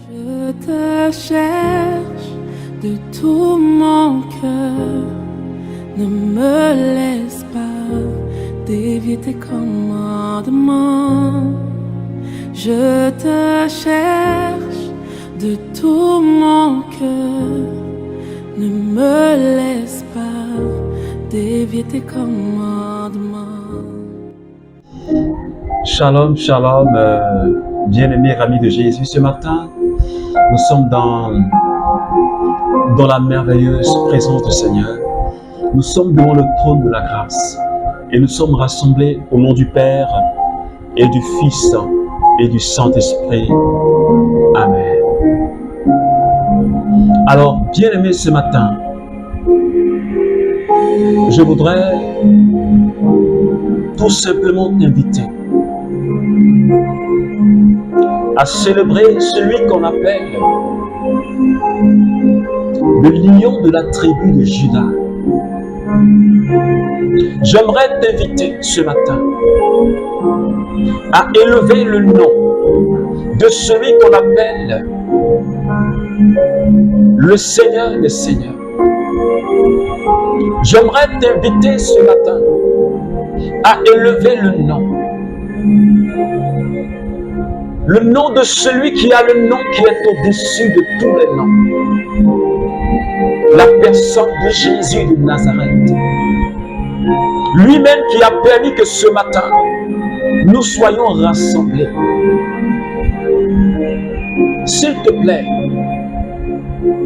Je te cherche de tout mon cœur, ne me laisse pas dévier tes commandements. Je te cherche de tout mon cœur, ne me laisse pas dévier tes commandements. Shalom, shalom, bien-aimés amis de Jésus. Ce matin, nous sommes dans la merveilleuse présence du Seigneur. Nous sommes devant le trône de la grâce et nous sommes rassemblés au nom du Père et du Fils et du Saint-Esprit. Amen. Alors, bien-aimés, ce matin, je voudrais tout simplement t'inviter à célébrer celui qu'on appelle le lion de la tribu de Juda. J'aimerais t'inviter ce matin à élever le nom de celui qu'on appelle le Seigneur des Seigneurs. J'aimerais t'inviter ce matin à élever le nom de celui qui a le nom qui est au-dessus de tous les noms. La personne de Jésus de Nazareth. Lui-même qui a permis que ce matin, nous soyons rassemblés. S'il te plaît,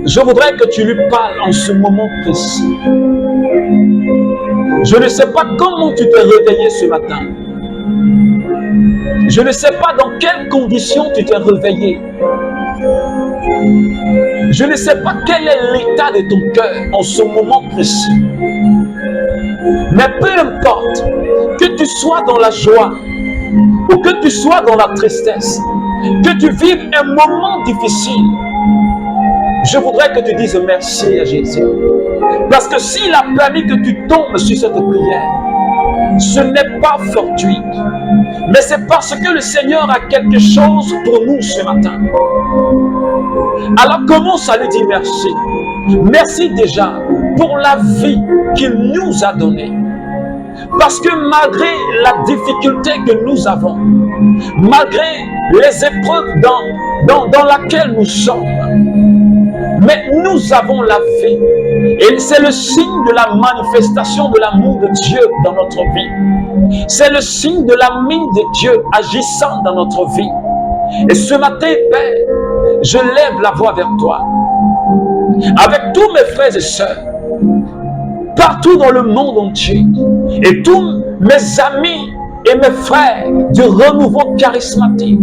je voudrais que tu lui parles en ce moment précis. Je ne sais pas comment tu t'es réveillé ce matin. Je ne sais pas dans quelles conditions tu t'es réveillé. Je ne sais pas quel est l'état de ton cœur en ce moment précis. Mais peu importe, que tu sois dans la joie ou que tu sois dans la tristesse, que tu vives un moment difficile, je voudrais que tu dises merci à Jésus. Parce que s'il a permis que tu tombes sur cette prière, ce n'est pas fortuit, mais c'est parce que le Seigneur a quelque chose pour nous ce matin. Alors commence à lui dire merci. Merci déjà pour la vie qu'il nous a donnée. Parce que malgré la difficulté que nous avons, malgré les épreuves dans laquelle nous sommes, mais nous avons la vie. Et c'est le signe de la manifestation de l'amour de Dieu dans notre vie. C'est le signe de la main de Dieu agissant dans notre vie. Et ce matin, Père, je lève la voix vers toi. Avec tous mes frères et sœurs, partout dans le monde entier, et tous mes amis et mes frères du renouveau charismatique,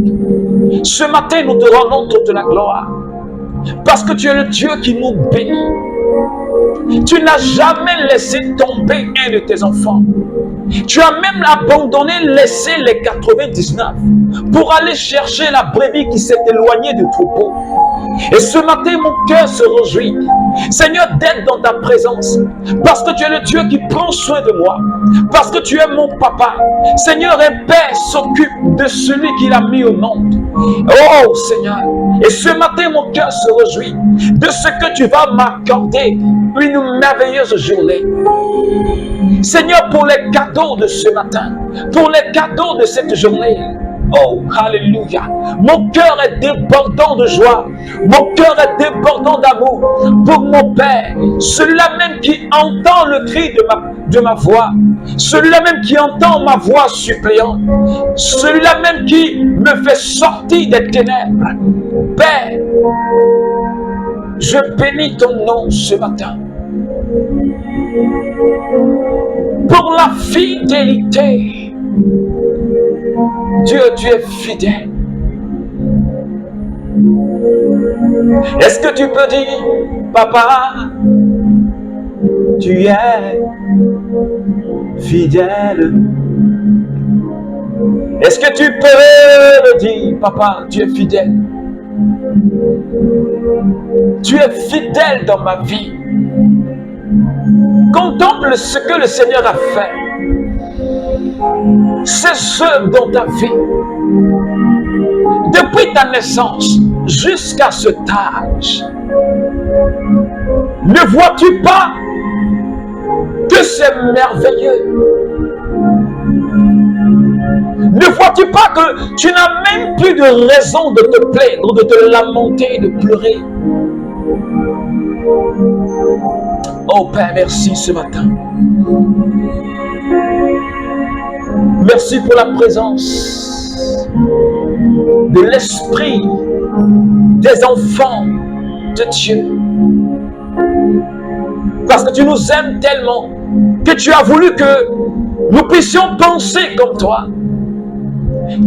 ce matin, nous te rendons toute la gloire. Parce que tu es le Dieu qui nous bénit. Tu n'as jamais laissé tomber un de tes enfants. Tu as même abandonné, laissé les 99 pour aller chercher la brebis qui s'est éloignée du troupeau. Et ce matin, mon cœur se réjouit, Seigneur, d'être dans ta présence. Parce que tu es le Dieu qui prend soin de moi. Parce que tu es mon papa. Seigneur, un Père s'occupe de celui qu'il a mis au monde. Oh Seigneur. Et ce matin, mon cœur se réjouit de ce que tu vas m'accorder une merveilleuse journée. Seigneur, pour les cadeaux de ce matin, pour les cadeaux de cette journée. Oh, alléluia. Mon cœur est débordant de joie. Mon cœur est débordant d'amour pour mon Père. Celui-là même qui entend le cri de ma voix. Celui-là même qui entend ma voix suppliante. Celui-là même qui me fait sortir des ténèbres. Père, je bénis ton nom ce matin. Pour la fidélité. Dieu, tu es fidèle. Est-ce que tu peux dire, Papa, tu es fidèle? Est-ce que tu peux le dire, Papa, tu es fidèle? Tu es fidèle dans ma vie. Contemple ce que le Seigneur a fait. C'est ce dans ta vie. depuis ta naissance jusqu'à cet âge. Ne vois-tu pas que c'est merveilleux? Ne vois-tu pas que tu n'as même plus de raison de te plaindre, de te lamenter, de pleurer? Oh Père, merci ce matin. Merci pour la présence de l'esprit des enfants de Dieu. Parce que tu nous aimes tellement que tu as voulu que nous puissions penser comme toi.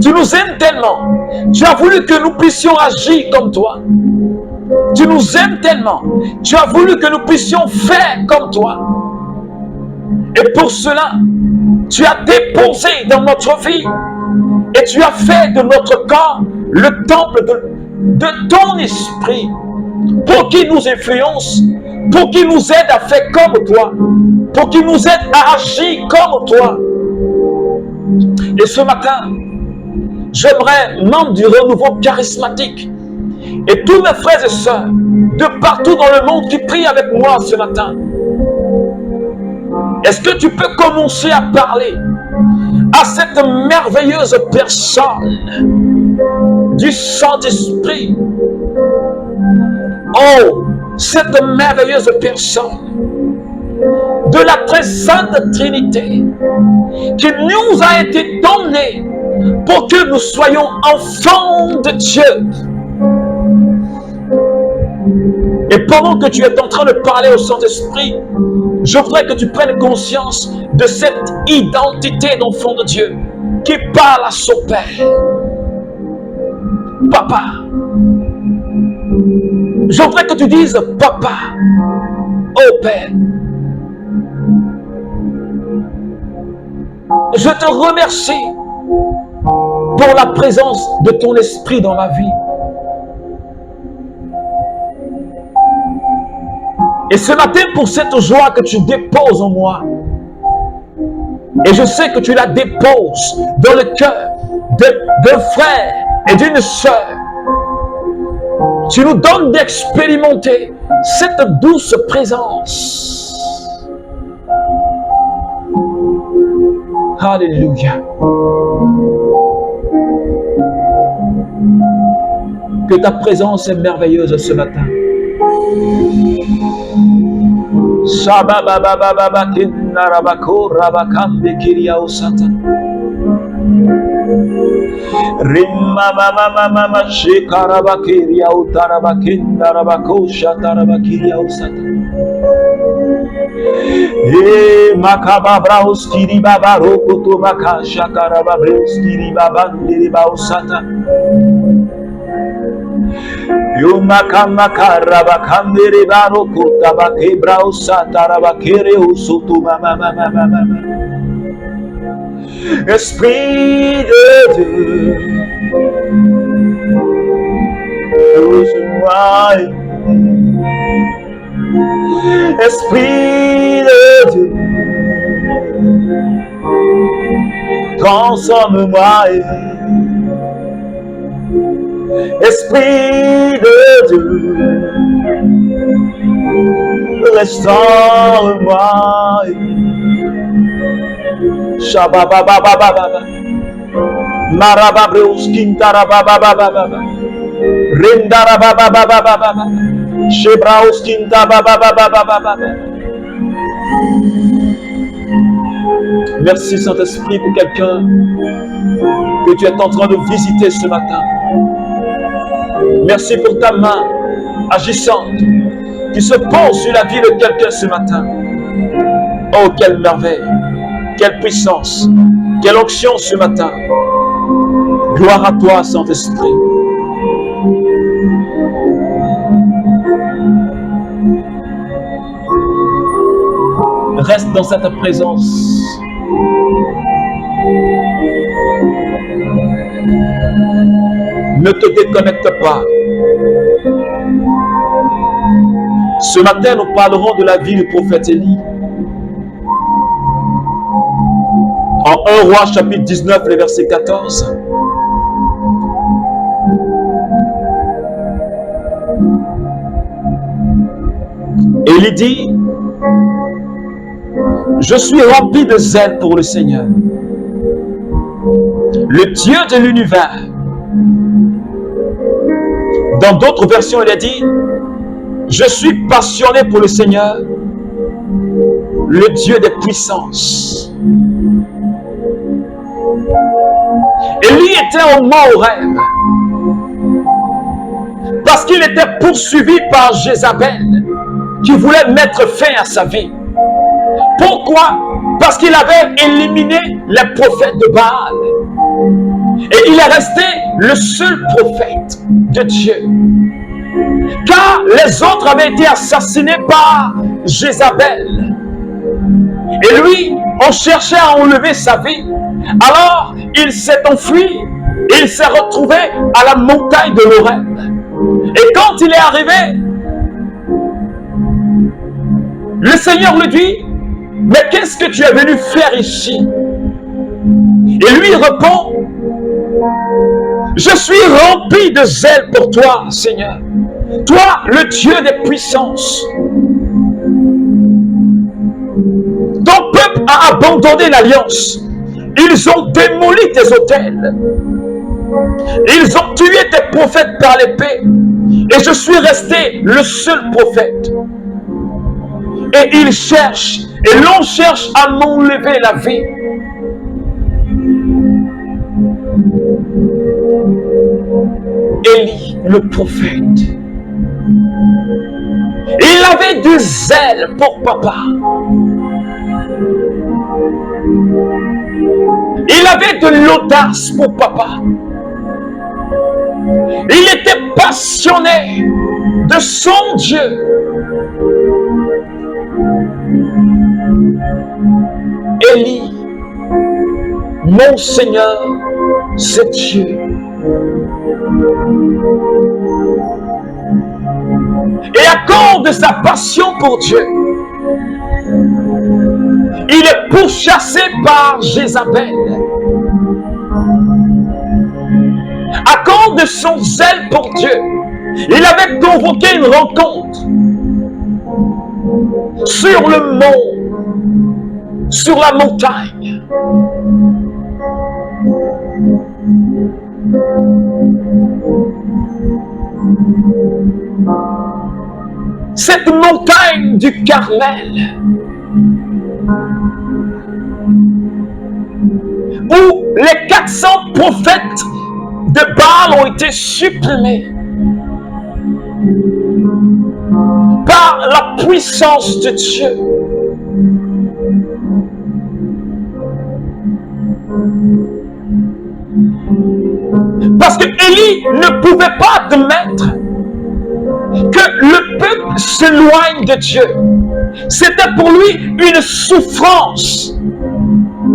Tu nous aimes tellement. Tu as voulu que nous puissions agir comme toi. Tu nous aimes tellement. Tu as voulu que nous puissions faire comme toi. Et pour cela, tu as déposé dans notre vie et tu as fait de notre corps le temple de ton esprit pour qu'il nous influence, pour qu'il nous aide à faire comme toi, pour qu'il nous aide à agir comme toi. Et ce matin, j'aimerais, membres du renouveau charismatique, et tous mes frères et sœurs, de partout dans le monde qui prient avec moi ce matin, est-ce que tu peux commencer à parler à cette merveilleuse personne du Saint-Esprit? Oh, cette merveilleuse personne de la très sainte Trinité qui nous a été donnée pour que nous soyons enfants de Dieu. Et pendant que tu es en train de parler au Saint-Esprit, je voudrais que tu prennes conscience de cette identité d'enfant de Dieu qui parle à son Père. Papa. Je voudrais que tu dises Papa, oh Père. Je te remercie pour la présence de ton esprit dans ma vie. Et ce matin, pour cette joie que tu déposes en moi, et je sais que tu la déposes dans le cœur d'un frère et d'une sœur, tu nous donnes d'expérimenter cette douce présence. Alléluia. Que ta présence est merveilleuse ce matin. Esprit de Dieu, Esprit de Dieu, transforme-moi. Esprit de Dieu, restaure-moi. Shababababababa, Marababreuskintarababababa, Rendarabababababa, Shebrauskintabababababa. Merci Saint-Esprit pour quelqu'un que tu es en train de visiter ce matin. Merci pour ta main agissante qui se pose sur la vie de quelqu'un ce matin. Oh, quelle merveille, quelle puissance, quelle onction ce matin. Gloire à toi, Saint-Esprit. Reste dans cette présence. Ne te déconnecte pas. Ce matin, nous parlerons de la vie du prophète Élie. En 1 Roi chapitre 19, le verset 14. Élie dit, je suis rempli de zèle pour le Seigneur, le Dieu de l'univers. Dans d'autres versions, il a dit, je suis passionné pour le Seigneur, le Dieu des puissances. Élie était en mort au rêve parce qu'il était poursuivi par Jézabel qui voulait mettre fin à sa vie. Pourquoi? Parce qu'il avait éliminé les prophètes de Baal. Et il est resté le seul prophète de Dieu. Car les autres avaient été assassinés par Jézabel. Et lui, on cherchait à enlever sa vie. Alors, il s'est enfui et il s'est retrouvé à la montagne de l'Horeb. Et quand il est arrivé, le Seigneur lui dit, mais qu'est-ce que tu es venu faire ici? Et lui répond, je suis rempli de zèle pour toi, Seigneur. Toi, le Dieu des puissances. Ton peuple a abandonné l'alliance. Ils ont démoli tes autels. Ils ont tué tes prophètes par l'épée. Et je suis resté le seul prophète. Et ils cherchent, et l'on cherche à m'enlever la vie. Élie, le prophète, il avait du zèle pour papa. Il avait de l'audace pour papa. Il était passionné de son Dieu. Élie, mon Seigneur, c'est Dieu. Et à cause de sa passion pour Dieu, il est pourchassé par Jézabel. À cause de son zèle pour Dieu, il avait convoqué une rencontre sur le mont, sur la montagne. Cette montagne du Carmel, où les 400 prophètes de Baal ont été supprimés par la puissance de Dieu. Parce que Élie ne pouvait pas admettre que le peuple s'éloigne de Dieu. C'était pour lui une souffrance.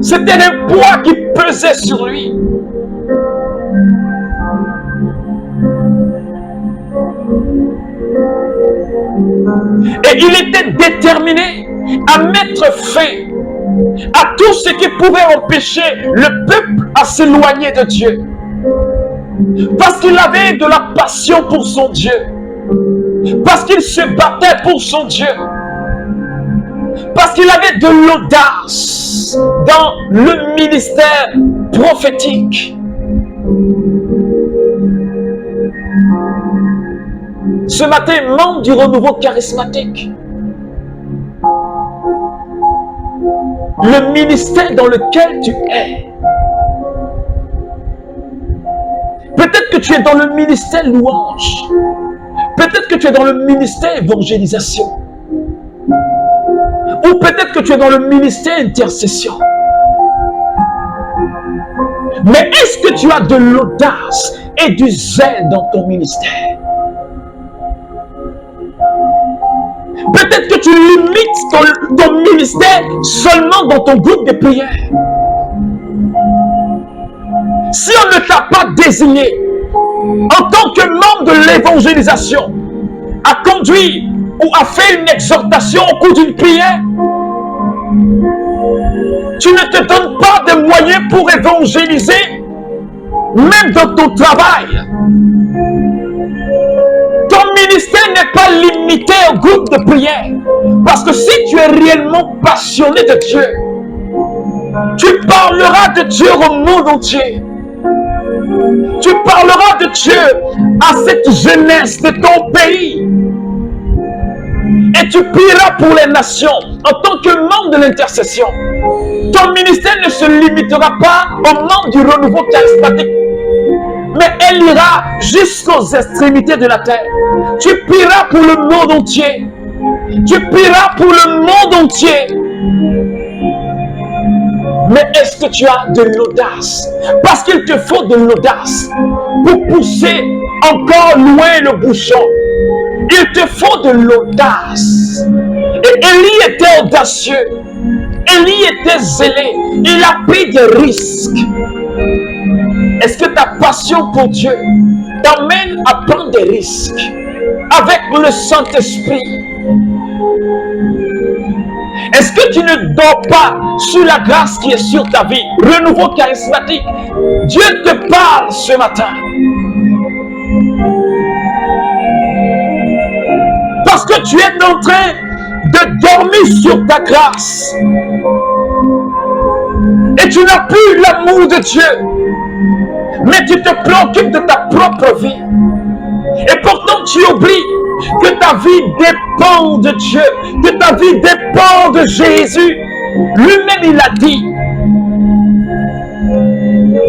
C'était un poids qui pesait sur lui. Et il était déterminé à mettre fin à tout ce qui pouvait empêcher le peuple à s'éloigner de Dieu. Parce qu'il avait de la passion pour son Dieu. Parce qu'il se battait pour son Dieu. Parce qu'il avait de l'audace dans le ministère prophétique. Ce matin, membre du renouveau charismatique, le ministère dans lequel tu es, peut-être que tu es dans le ministère louange, peut-être que tu es dans le ministère évangélisation, ou peut-être que tu es dans le ministère intercession. Mais est-ce que tu as de l'audace et du zèle dans ton ministère? Peut-être que tu limites ton ministère seulement dans ton groupe de prière. Si on ne t'a pas désigné en tant que membre de l'évangélisation à conduire ou à faire une exhortation au cours d'une prière, tu ne te donnes pas de moyens pour évangéliser, même dans ton travail. Ton ministère n'est pas limité au groupe de prière. Parce que si tu es réellement passionné de Dieu, tu parleras de Dieu au monde entier. Tu parleras de Dieu à cette jeunesse de ton pays. Et tu prieras pour les nations en tant que membre de l'intercession. Ton ministère ne se limitera pas aux membres du renouveau charismatique, mais elle ira jusqu'aux extrémités de la terre. Tu prieras pour le monde entier. Tu prieras pour le monde entier. Mais est-ce que tu as de l'audace? Parce qu'il te faut de l'audace pour pousser encore loin le bouchon. Il te faut de l'audace. Et Élie était audacieux. Élie était zélé. Il a pris des risques. Est-ce que ta passion pour Dieu t'amène à prendre des risques avec le Saint-Esprit? Est-ce que tu ne dors pas sur la grâce qui est sur ta vie? Renouveau charismatique. Dieu te parle ce matin. Parce que tu es en train de dormir sur ta grâce. Et tu n'as plus l'amour de Dieu. Mais tu te préoccupes de ta propre vie. Et pourtant tu oublies que ta vie dépend de Dieu, que ta vie dépend de Jésus. Lui-même, il a dit,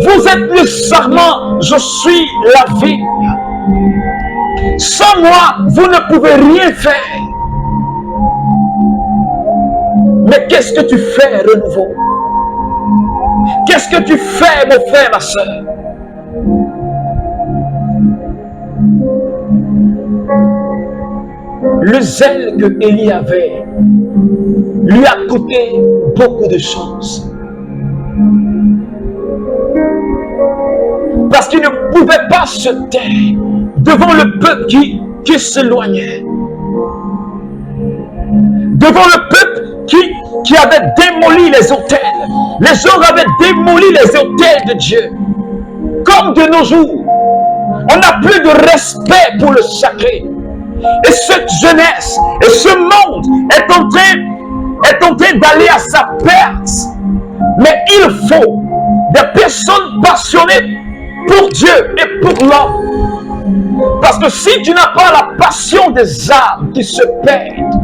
vous êtes le sarment, je suis la vigne. Sans moi, vous ne pouvez rien faire. Mais qu'est-ce que tu fais, renouveau? Qu'est-ce que tu fais, mon frère, ma soeur? Le zèle que Élie avait lui a coûté beaucoup de choses. Parce qu'il ne pouvait pas se taire devant le peuple qui s'éloignait. Devant le peuple qui avait démoli les autels. Les gens avaient démoli les autels de Dieu. Comme de nos jours, on n'a plus de respect pour le sacré. Et cette jeunesse et ce monde est en train d'aller à sa perte. Mais il faut des personnes passionnées pour Dieu et pour l'homme. Parce que si tu n'as pas la passion des âmes qui se perdent,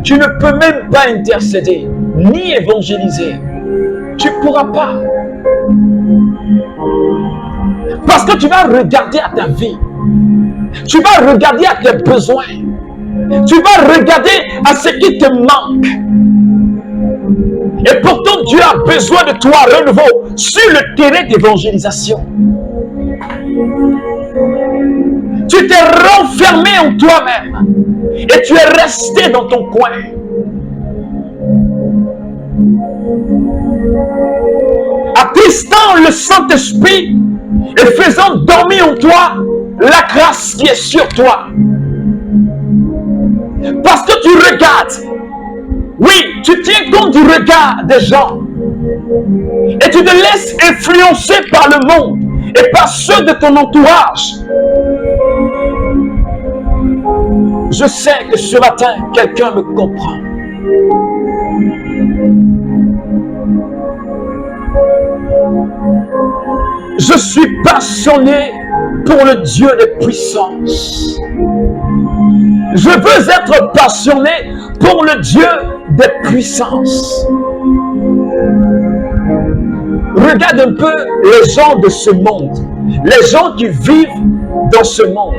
tu ne peux même pas intercéder, ni évangéliser. Tu ne pourras pas. Parce que tu vas regarder à ta vie. Tu vas regarder à tes besoins. Tu vas regarder à ce qui te manque. Et pourtant, Dieu a besoin de toi, renouveau, sur le terrain d'évangélisation. Tu t'es renfermé en toi-même. Et tu es resté dans ton coin. Attristant le Saint-Esprit et faisant dormir en toi la grâce qui est sur toi. Parce que tu regardes. Oui, tu tiens compte du regard des gens. Et tu te laisses influencer par le monde et par ceux de ton entourage. Je sais que ce matin, quelqu'un me comprend. Je suis passionné pour le Dieu des puissances. Je veux être passionné pour le Dieu des puissances. Regarde un peu les gens de ce monde, les gens qui vivent dans ce monde.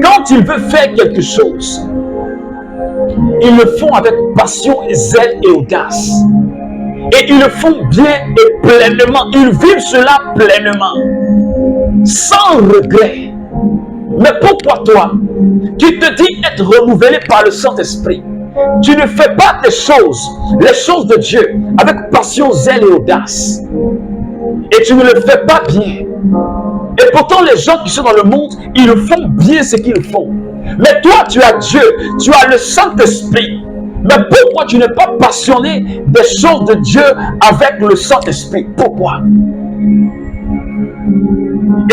Quand ils veulent faire quelque chose, ils le font avec passion, zèle et audace. Et ils le font bien et pleinement. Ils vivent cela pleinement, sans regret. Mais pourquoi toi, qui te dis être renouvelé par le Saint-Esprit, tu ne fais pas tes choses, les choses de Dieu, avec passion, zèle et audace. Et tu ne le fais pas bien. Et pourtant, les gens qui sont dans le monde, ils font bien ce qu'ils font. Mais toi, tu as Dieu, tu as le Saint-Esprit. Mais pourquoi tu n'es pas passionné des choses de Dieu avec le Saint-Esprit? Pourquoi?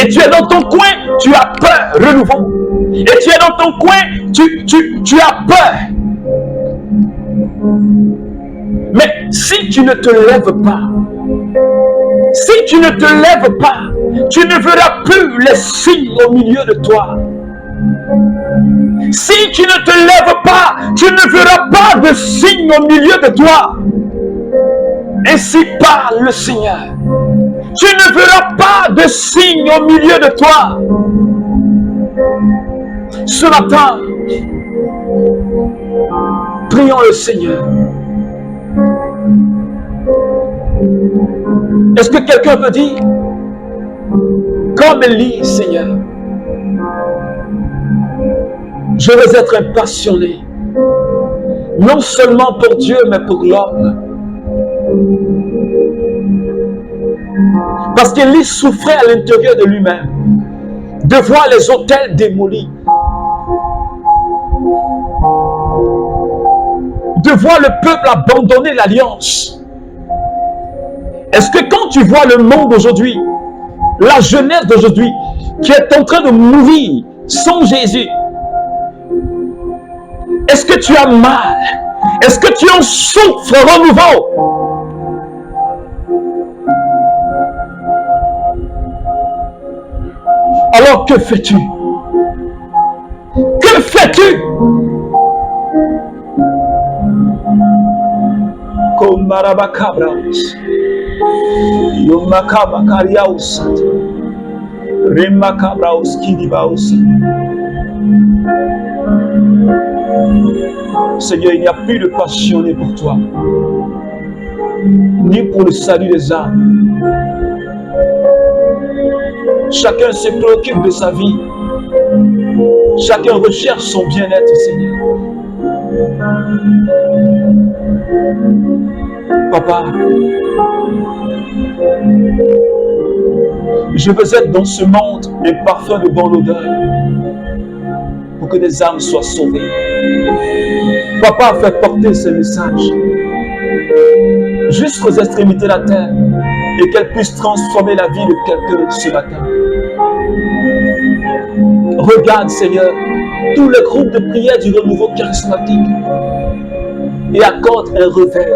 Et tu es dans ton coin, tu as peur, renouveau. Et tu es dans ton coin, tu as peur. Mais si tu ne te lèves pas, si tu ne te lèves pas, tu ne verras plus les signes au milieu de toi. Si tu ne te lèves pas, tu ne verras pas de signes au milieu de toi. Ainsi parle le Seigneur. Tu ne verras pas de signes au milieu de toi. Ce matin, prions le Seigneur. Est-ce que quelqu'un peut dire, comme Élie, Seigneur, je veux être un passionné, non seulement pour Dieu, mais pour l'homme. Parce qu'Élie souffrait à l'intérieur de lui-même de voir les autels démolis, de voir le peuple abandonner l'alliance. Est-ce que quand tu vois le monde d'aujourd'hui, la jeunesse d'aujourd'hui, qui est en train de mourir sans Jésus, est-ce que tu as mal? Est-ce que tu en souffres renouveau? Alors que fais-tu? Que fais-tu? Komarabakabraus, Yomakabakariaus, Remakabraus, Kidibaus. Seigneur, il n'y a plus de passionné pour toi, ni pour le salut des âmes. Chacun se préoccupe de sa vie. Chacun recherche son bien-être, Seigneur. Papa, je veux être dans ce monde un parfum de bonne odeur pour que des âmes soient sauvées. Papa, fais porter ce message jusqu'aux extrémités de la terre et qu'elle puisse transformer la vie de quelqu'un ce matin. Regarde, Seigneur, tous les groupes de prière du renouveau charismatique et accorde un réveil.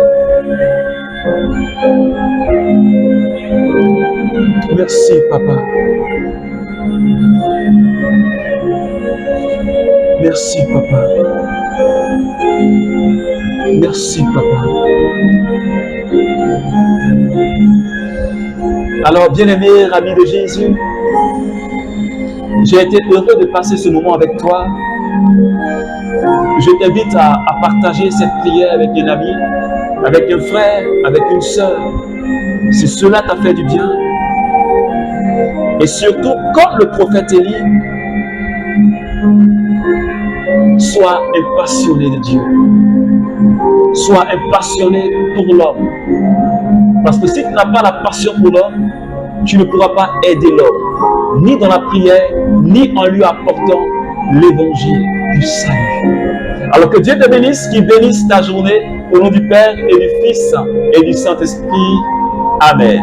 Merci, Papa. Merci, Papa. Merci, Papa. Alors, bien-aimé ami de Jésus, j'ai été heureux de passer ce moment avec toi. Je t'invite à partager cette prière avec un ami, avec un frère, avec une sœur. Si cela t'a fait du bien. Et surtout, comme le prophète Élie, sois un passionné de Dieu. Sois un passionné pour l'homme. Parce que si tu n'as pas la passion pour l'homme, tu ne pourras pas aider l'homme, ni dans la prière, ni en lui apportant l'évangile du salut. Alors que Dieu te bénisse, qu'il bénisse ta journée au nom du Père et du Fils et du Saint-Esprit. Amen.